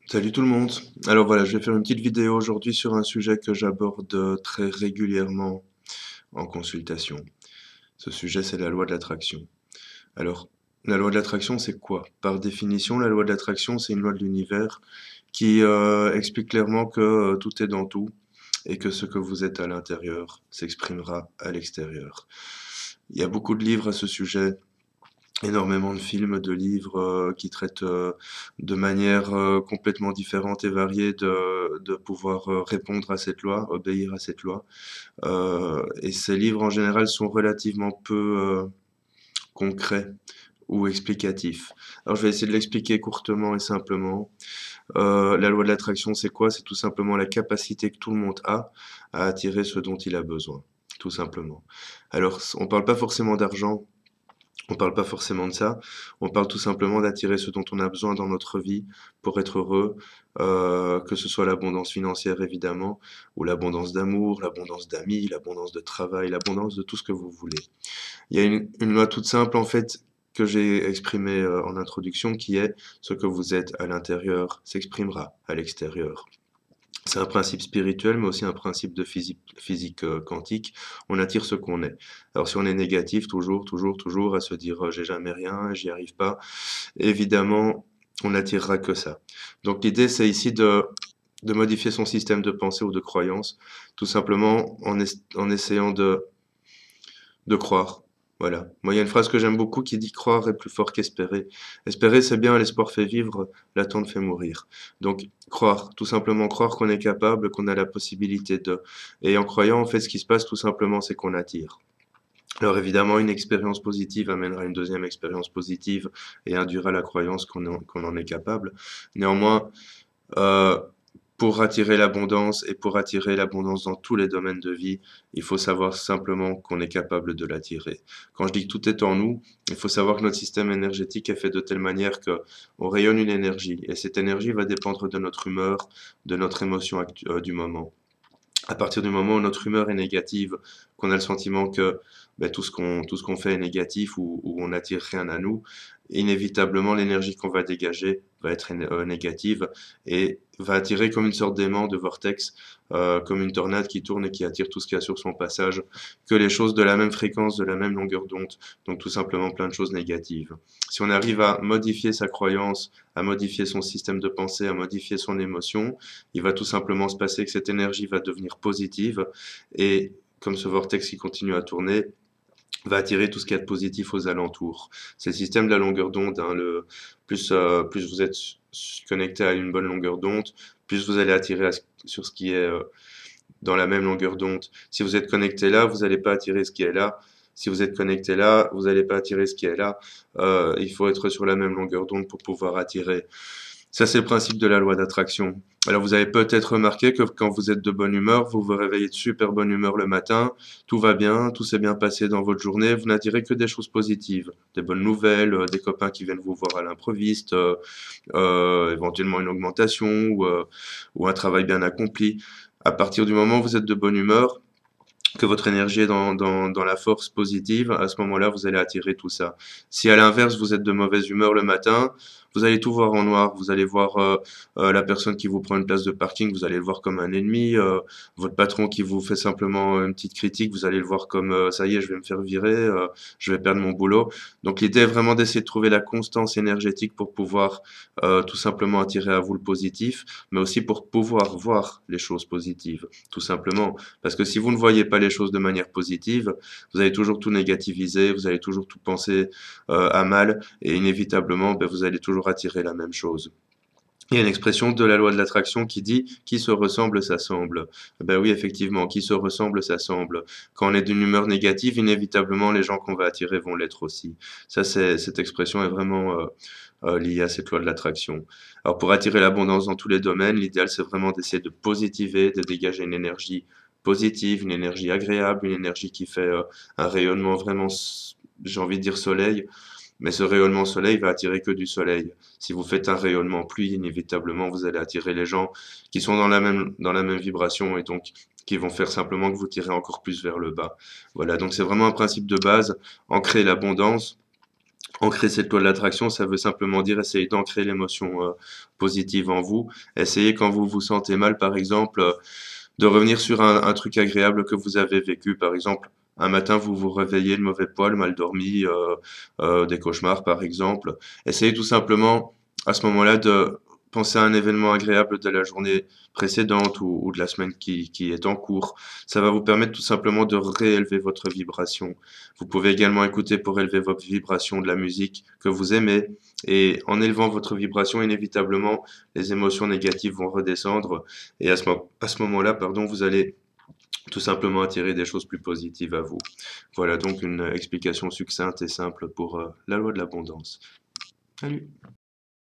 Salut tout le monde. Alors voilà, je vais faire une petite vidéo aujourd'hui sur un sujet que j'aborde très régulièrement en consultation. Ce sujet, c'est la loi de l'attraction. Alors, la loi de l'attraction, c'est quoi? Par définition, la loi de l'attraction, c'est une loi de l'univers qui explique clairement que tout est dans tout et que ce que vous êtes à l'intérieur s'exprimera à l'extérieur. Il y a beaucoup de livres à ce sujet, énormément de films, de livres qui traitent de manière complètement différente et variée de pouvoir répondre à cette loi, obéir à cette loi. Et ces livres en général sont relativement peu concrets ou explicatifs. Alors je vais essayer de l'expliquer courtement et simplement. La loi de l'attraction, c'est quoi? C'est tout simplement la capacité que tout le monde a à attirer ce dont il a besoin, tout simplement. Alors, on parle pas forcément d'argent, on parle pas forcément de ça, on parle tout simplement d'attirer ce dont on a besoin dans notre vie pour être heureux, que ce soit l'abondance financière évidemment, ou l'abondance d'amour, l'abondance d'amis, l'abondance de travail, l'abondance de tout ce que vous voulez. Il y a une loi toute simple en fait que j'ai exprimée en introduction qui est ce que vous êtes à l'intérieur s'exprimera à l'extérieur. C'est un principe spirituel, mais aussi un principe de physique quantique. On attire ce qu'on est. Alors si on est négatif, toujours à se dire j'ai jamais rien, j'y arrive pas, évidemment, on n'attirera que ça. Donc l'idée, c'est ici de modifier son système de pensée ou de croyance, tout simplement en essayant de croire. Voilà. Moi, il y a une phrase que j'aime beaucoup qui dit croire est plus fort qu'espérer. Espérer, c'est bien, l'espoir fait vivre, l'attente fait mourir. Donc, croire, tout simplement croire qu'on est capable, qu'on a la possibilité de. Et en croyant, en fait, ce qui se passe, tout simplement, c'est qu'on attire. Alors évidemment, une expérience positive amènera une deuxième expérience positive et induira la croyance qu'on en est capable. Néanmoins, euh, pour attirer l'abondance et pour attirer l'abondance dans tous les domaines de vie, il faut savoir simplement qu'on est capable de l'attirer. Quand je dis que tout est en nous, il faut savoir que notre système énergétique est fait de telle manière que on rayonne une énergie et cette énergie va dépendre de notre humeur, de notre émotion du moment. À partir du moment où notre humeur est négative, qu'on a le sentiment que ben, tout ce qu'on fait est négatif ou on n'attire rien à nous, inévitablement l'énergie qu'on va dégager va être négative et va attirer comme une sorte d'aimant, de vortex, comme une tornade qui tourne et qui attire tout ce qu'il y a sur son passage, que les choses de la même fréquence, de la même longueur d'onde, donc tout simplement plein de choses négatives. Si on arrive à modifier sa croyance, à modifier son système de pensée, à modifier son émotion, il va tout simplement se passer que cette énergie va devenir positive et comme ce vortex qui continue à tourner, va attirer tout ce qu'il y a de positif aux alentours. C'est le système de la longueur d'onde. Hein, plus vous êtes connecté à une bonne longueur d'onde, plus vous allez attirer sur ce qui est dans la même longueur d'onde. Si vous êtes connecté là, vous n'allez pas attirer ce qui est là. Si vous êtes connecté là, vous n'allez pas attirer ce qui est là. Il faut être sur la même longueur d'onde pour pouvoir attirer. Ça, c'est le principe de la loi d'attraction. Alors, vous avez peut-être remarqué que quand vous êtes de bonne humeur, vous vous réveillez de super bonne humeur le matin, tout va bien, tout s'est bien passé dans votre journée, vous n'attirez que des choses positives, des bonnes nouvelles, des copains qui viennent vous voir à l'improviste, éventuellement une augmentation ou un travail bien accompli. À partir du moment où vous êtes de bonne humeur, que votre énergie est dans la force positive, à ce moment-là, vous allez attirer tout ça. Si à l'inverse, vous êtes de mauvaise humeur le matin, vous allez tout voir en noir. Vous allez voir la personne qui vous prend une place de parking, vous allez le voir comme un ennemi. Votre patron qui vous fait simplement une petite critique, vous allez le voir comme ça y est, je vais me faire virer, je vais perdre mon boulot. Donc l'idée est vraiment d'essayer de trouver la constance énergétique pour pouvoir tout simplement attirer à vous le positif, mais aussi pour pouvoir voir les choses positives, tout simplement. Parce que si vous ne voyez pas les choses de manière positive, vous allez toujours tout négativiser, vous allez toujours tout penser à mal, et inévitablement, ben, vous allez toujours attirer la même chose. Il y a une expression de la loi de l'attraction qui dit qui se ressemble s'assemble. Ben oui, effectivement, qui se ressemble s'assemble. Quand on est d'une humeur négative, inévitablement, les gens qu'on va attirer vont l'être aussi. Cette expression est vraiment liée à cette loi de l'attraction. Alors, pour attirer l'abondance dans tous les domaines, l'idéal, c'est vraiment d'essayer de positiver, de dégager une énergie positive, une énergie agréable, une énergie qui fait un rayonnement vraiment, j'ai envie de dire soleil, mais ce rayonnement soleil va attirer que du soleil. Si vous faites un rayonnement pluie, inévitablement, vous allez attirer les gens qui sont dans la même vibration et donc qui vont faire simplement que vous tirez encore plus vers le bas. Voilà, donc c'est vraiment un principe de base, ancrer l'abondance Ancrer cette loi de l'attraction, ça veut simplement dire essayer d'ancrer l'émotion positive en vous. Essayez quand vous vous sentez mal, par exemple, de revenir sur un truc agréable que vous avez vécu. Par exemple, un matin, vous vous réveillez le mauvais poil, mal dormi, des cauchemars, par exemple. Essayez tout simplement, à ce moment-là, de penser à un événement agréable de la journée précédente ou de la semaine qui est en cours. Ça va vous permettre tout simplement de réélever votre vibration. Vous pouvez également écouter pour élever votre vibration de la musique que vous aimez. Et en élevant votre vibration, inévitablement, les émotions négatives vont redescendre. Et à ce moment-là, pardon, vous allez tout simplement attirer des choses plus positives à vous. Voilà donc une explication succincte et simple pour la loi de l'abondance. Salut!